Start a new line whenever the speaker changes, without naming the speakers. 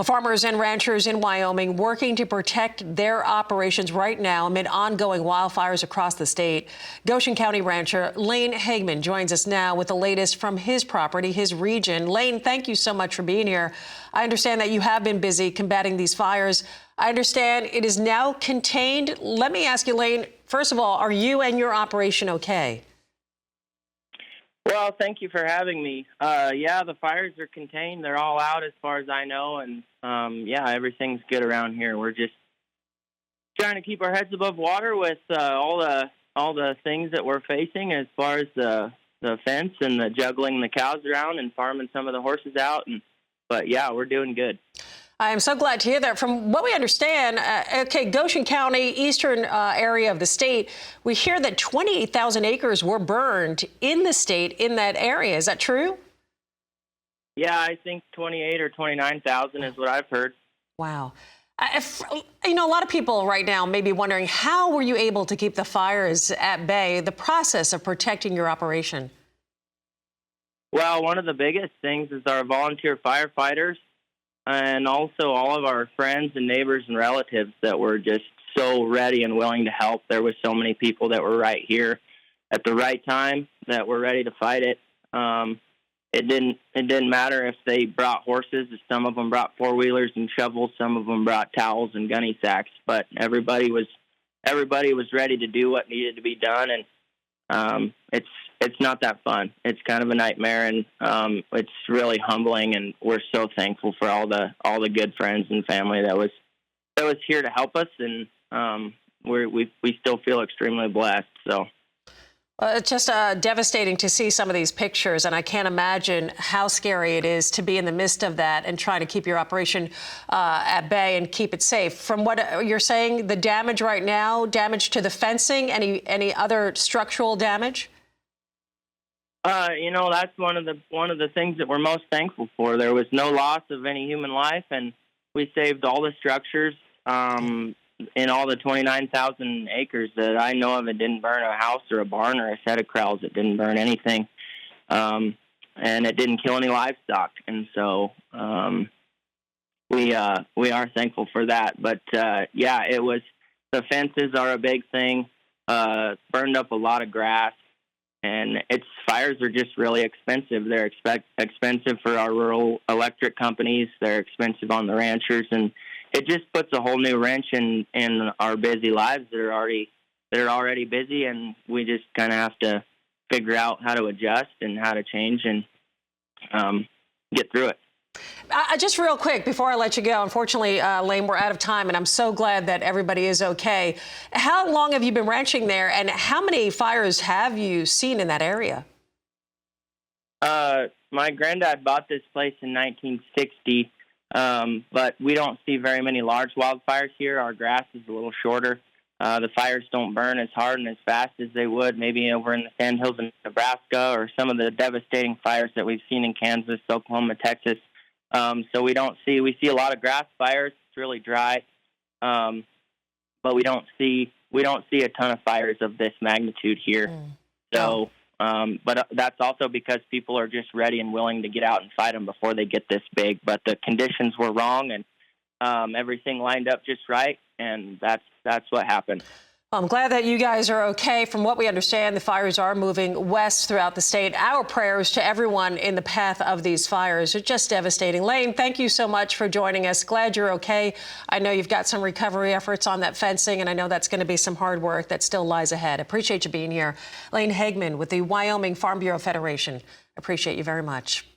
Farmers and ranchers in Wyoming working to protect their operations right now amid ongoing wildfires across the state. Goshen County rancher Lane Hageman joins us now with the latest from his property, his region. Lane, thank you so much for being here. I understand that you have been busy combating these fires. I understand it is now contained. Let me ask you, Lane, first of all, are you and your operation okay?
Well, thank you for having me. Yeah, the fires are contained. They're all out as far as I know. And, yeah, everything's good around here. We're just trying to keep our heads above water with all the things that we're facing as far as the fence and the juggling the cows around and farming some of the horses out. But, yeah, we're doing good.
I am so glad to hear that. From what we understand, Goshen County, eastern area of the state, we hear that 28,000 acres were burned in the state in that area. Is that true?
Yeah, I think 28 or 29,000 is what I've heard.
Wow. A lot of people right now may be wondering, how were you able to keep the fires at bay, the process of protecting your operation?
Well, one of the biggest things is our volunteer firefighters. And also all of our friends and neighbors and relatives that were just so ready and willing to help. There was so many people that were right here at the right time that were ready to fight it. It didn't matter if they brought horses. Some of them brought four-wheelers and shovels. Some of them brought towels and gunny sacks. But everybody was ready to do what needed to be done. And it's not that fun. It's kind of a nightmare, and it's really humbling. And we're so thankful for all the good friends and family that was here to help us. And we still feel extremely blessed. So.
It's just devastating to see some of these pictures, and I can't imagine how scary it is to be in the midst of that and trying to keep your operation at bay and keep it safe. From what you're saying, the damage right now, damage to the fencing, any other structural damage?
That's one of the things that we're most thankful for. There was no loss of any human life, and we saved all the structures in all the 29,000 acres that I know of. It didn't burn a house or a barn or a set of corrals. It didn't burn anything, and it didn't kill any livestock. And so we are thankful for that. But yeah, it was, the fences are a big thing. Burned up a lot of grass. And fires are just really expensive. They're expensive for our rural electric companies. They're expensive on the ranchers, and it just puts a whole new wrench in our busy lives that are already busy. And we just kind of have to figure out how to adjust and how to change and get through it.
Just real quick before I let you go, unfortunately, Lane, we're out of time, and I'm so glad that everybody is okay. How long have you been ranching there, and how many fires have you seen in that area?
My granddad bought this place in 1960, but we don't see very many large wildfires here. Our grass is a little shorter. The fires don't burn as hard and as fast as they would maybe over in the sandhills in Nebraska, or some of the devastating fires that we've seen in Kansas, Oklahoma, Texas. So we see a lot of grass fires. It's really dry, but we don't see a ton of fires of this magnitude here. So, but that's also because people are just ready and willing to get out and fight them before they get this big. But the conditions were wrong, and everything lined up just right, and that's what happened.
I'm glad that you guys are okay. From what we understand, the fires are moving west throughout the state. Our prayers to everyone in the path of these fires are just devastating. Lane, thank you so much for joining us. Glad you're okay. I know you've got some recovery efforts on that fencing, and I know that's going to be some hard work that still lies ahead. Appreciate you being here. Lane Hageman with the Wyoming Farm Bureau Federation. Appreciate you very much.